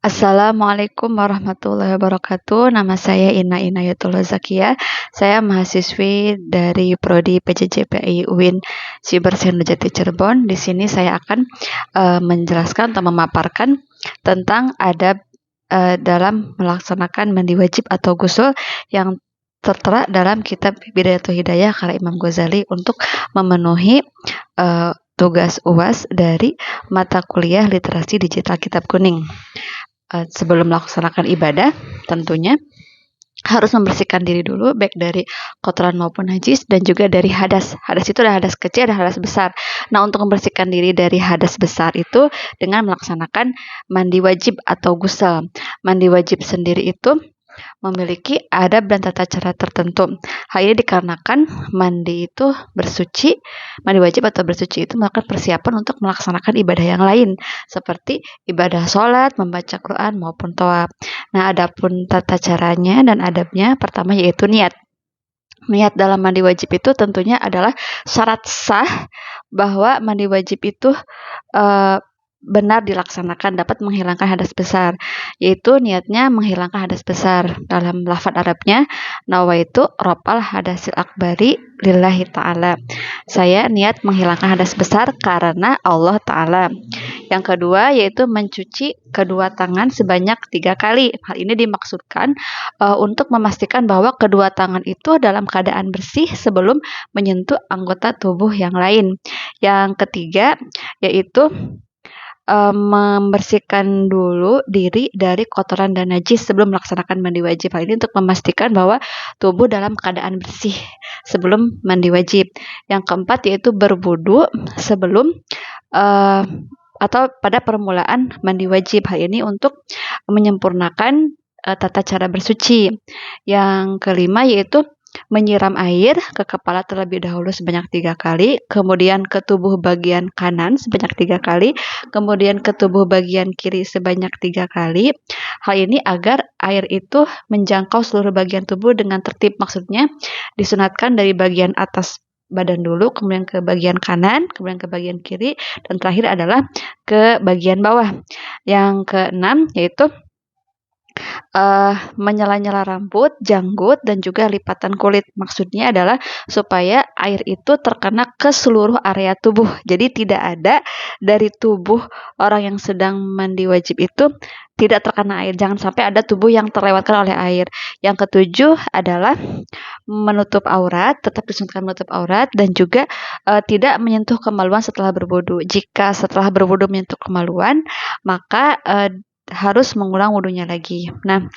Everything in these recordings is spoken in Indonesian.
Assalamualaikum warahmatullahi wabarakatuh. Nama saya Ina Inayatullah Zakia. Saya mahasiswi dari Prodi PJJPI UIN Sibersen Jati Cirebon. Di sini saya akan menjelaskan atau memaparkan tentang adab dalam melaksanakan mandi wajib atau ghusl yang tertera dalam kitab Bidayatul Hidayah karya Imam Ghazali untuk memenuhi tugas UAS dari mata kuliah literasi digital kitab kuning. Sebelum melaksanakan ibadah, tentunya harus membersihkan diri dulu, baik dari kotoran maupun najis, dan juga dari hadas. Hadas itu ada hadas kecil, ada hadas besar. Nah, untuk membersihkan diri dari hadas besar itu dengan melaksanakan mandi wajib atau ghusl. Mandi wajib sendiri itu memiliki adab dan tata cara tertentu. Hal ini dikarenakan mandi wajib atau bersuci itu melakukan persiapan untuk melaksanakan ibadah yang lain, seperti ibadah sholat, membaca Quran, maupun tawaf. Nah, adapun tata caranya dan adabnya, pertama yaitu niat. Niat dalam mandi wajib itu tentunya adalah syarat sah bahwa mandi wajib itu benar dilaksanakan, dapat menghilangkan hadas besar, yaitu niatnya menghilangkan hadas besar. Dalam lafaz Arabnya, nawaitu raf'al hadasil akbari lillahi ta'ala. Saya niat menghilangkan hadas besar karena Allah Ta'ala. Yang kedua yaitu mencuci kedua tangan sebanyak 3 kali. Hal ini dimaksudkan untuk memastikan bahwa kedua tangan itu dalam keadaan bersih sebelum menyentuh anggota tubuh yang lain. Yang ketiga yaitu membersihkan dulu diri dari kotoran dan najis sebelum melaksanakan mandi wajib. Hal ini untuk memastikan bahwa tubuh dalam keadaan bersih sebelum mandi wajib. Yang keempat yaitu berwudu sebelum atau pada permulaan mandi wajib. Hal ini untuk menyempurnakan tata cara bersuci. Yang kelima yaitu menyiram air ke kepala terlebih dahulu sebanyak 3 kali, kemudian ke tubuh bagian kanan sebanyak 3 kali, kemudian ke tubuh bagian kiri sebanyak 3 kali. Hal ini agar air itu menjangkau seluruh bagian tubuh dengan tertib. Maksudnya disunatkan dari bagian atas badan dulu, kemudian ke bagian kanan, kemudian ke bagian kiri, dan terakhir adalah ke bagian bawah. Yang keenam yaitu menyela-nyela rambut, janggut, dan juga lipatan kulit. Maksudnya adalah supaya air itu terkena ke seluruh area tubuh. Jadi tidak ada dari tubuh orang yang sedang mandi wajib itu tidak terkena air. Jangan sampai ada tubuh yang terlewatkan oleh air. Yang ketujuh adalah menutup aurat, tetap disunatkan menutup aurat, dan juga tidak menyentuh kemaluan setelah berwudu. Jika setelah berwudu menyentuh kemaluan, maka harus mengulang wudunya lagi. Nah,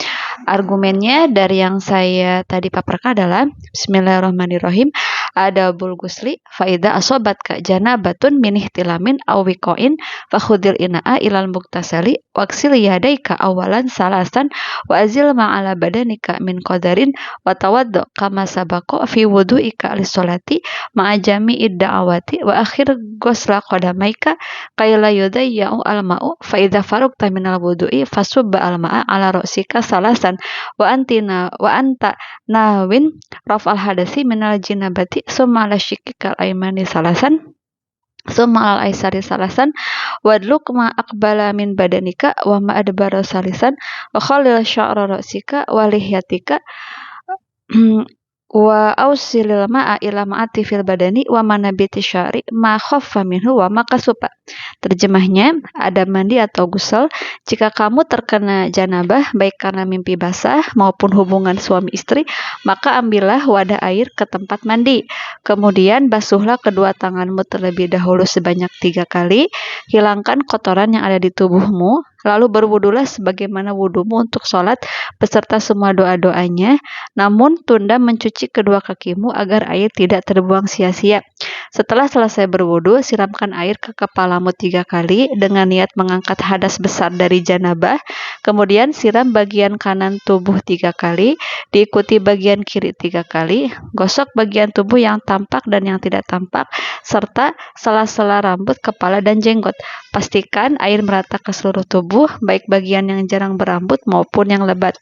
argumennya dari yang saya tadi paparkan adalah Bismillahirrahmanirrahim. Adabul ghusli faida asobatka janabatun min ihtilamin aw wiqain fakhudil ina'a ilal muktasali waksil yadaika awalan salasan wa azil ma'ala badanika min qadarin wa tawaddu kama sabaqo fi wudu'ika lis-sholati ma'a jami'id da'awati wa akhir ghusla qadamaika qayla yudayya'u al-ma'u fa idza faragta minal wudu'i fasubba al-ma'a ala ra'sika salasan wa anta nawin raf'al hadasi minal jinabati summa ala syikikal aimani salasan summa al aisari salasan wadluk ma aqbala min badanika wa ma adbara salisan wa khalil sya'ra ra'sika wa lihyatika wa ausilil ma'a ila ma'ati fil badani wa manabiti syari ma khaffa minhu wa ma kasupa. Terjemahnya, ada mandi atau ghusl jika kamu terkena janabah baik karena mimpi basah maupun hubungan suami istri, maka ambillah wadah air ke tempat mandi. Kemudian basuhlah kedua tanganmu terlebih dahulu sebanyak 3 kali, hilangkan kotoran yang ada di tubuhmu, lalu berwudulah sebagaimana wudumu untuk sholat beserta semua doa-doanya, namun tunda mencuci kedua kakimu agar air tidak terbuang sia-sia. Setelah selesai berwudu, siramkan air ke kepalamu 3 kali dengan niat mengangkat hadas besar dari janabah, kemudian siram bagian kanan tubuh 3 kali, diikuti bagian kiri 3 kali, gosok bagian tubuh yang tampak dan yang tidak tampak, serta sela-sela rambut, kepala, dan jenggot. Pastikan air merata ke seluruh tubuh, baik bagian yang jarang berambut maupun yang lebat.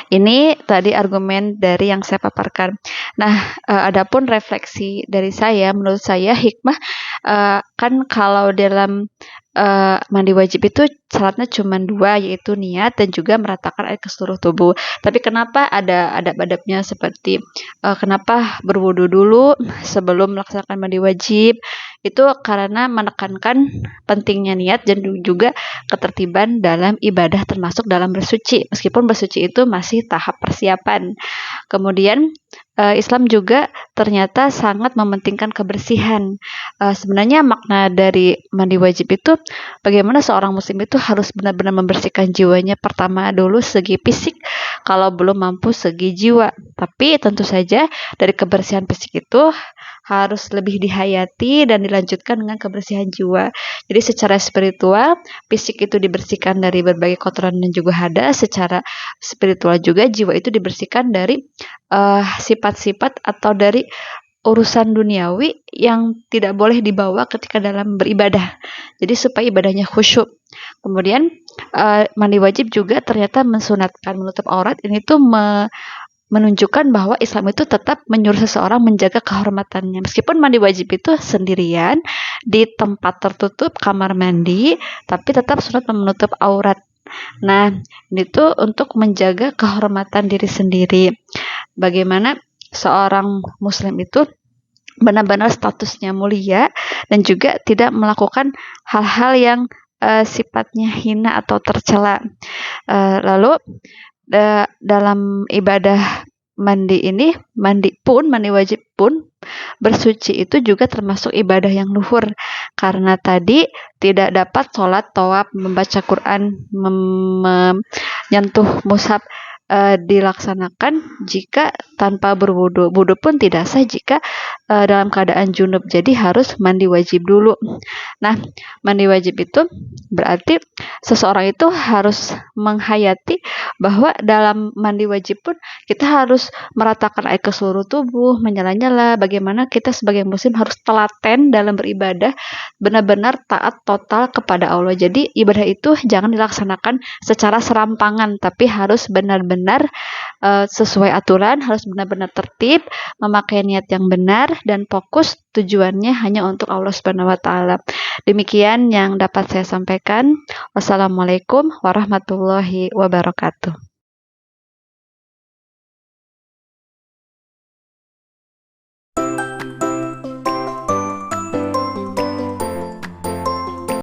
Ini tadi argumen dari yang saya paparkan. Nah, adapun refleksi dari saya, menurut saya hikmah kan kalau dalam mandi wajib itu syaratnya cuma dua, yaitu niat dan juga meratakan air ke seluruh tubuh. Tapi kenapa ada adab-adabnya seperti kenapa berwudu dulu sebelum melaksanakan mandi wajib? Itu karena menekankan pentingnya niat dan juga ketertiban dalam ibadah termasuk dalam bersuci. Meskipun bersuci itu masih tahap persiapan. Kemudian Islam juga ternyata sangat mementingkan kebersihan. Sebenarnya makna dari mandi wajib itu bagaimana seorang muslim itu harus benar-benar membersihkan jiwanya pertama dulu segi fisik, kalau belum mampu segi jiwa. Tapi tentu saja dari kebersihan fisik itu harus lebih dihayati dan dilanjutkan dengan kebersihan jiwa. Jadi secara spiritual, fisik itu dibersihkan dari berbagai kotoran dan juga hadas. Secara spiritual juga jiwa itu dibersihkan dari sifat-sifat atau dari urusan duniawi yang tidak boleh dibawa ketika dalam beribadah. Jadi supaya ibadahnya khusyuk. Kemudian mandi wajib juga ternyata mensunatkan menutup aurat. Ini tuh menunjukkan bahwa Islam itu tetap menyuruh seseorang menjaga kehormatannya. Meskipun mandi wajib itu sendirian di tempat tertutup kamar mandi, tapi tetap sunat menutup aurat. Nah, ini tuh untuk menjaga kehormatan diri sendiri. Bagaimana seorang muslim itu benar-benar statusnya mulia dan juga tidak melakukan hal-hal yang sifatnya hina atau tercela. Lalu dalam ibadah mandi ini, mandi wajib pun, bersuci itu juga termasuk ibadah yang luhur, karena tadi tidak dapat sholat, tawaf, membaca Quran, menyentuh mushaf dilaksanakan jika tanpa berwudu. Wudu pun tidak sah jika dalam keadaan junub. Jadi harus mandi wajib dulu. Nah, mandi wajib itu berarti seseorang itu harus menghayati bahwa dalam mandi wajib pun kita harus meratakan air ke seluruh tubuh, menyala-nyala. Bagaimana kita sebagai muslim harus telaten dalam beribadah, benar-benar taat total kepada Allah. Jadi ibadah itu jangan dilaksanakan secara serampangan, tapi harus benar-benar sesuai aturan, harus benar-benar tertib, memakai niat yang benar dan fokus tujuannya hanya untuk Allah Subhanahu wa taala. Demikian yang dapat saya sampaikan. Wassalamualaikum warahmatullahi wabarakatuh.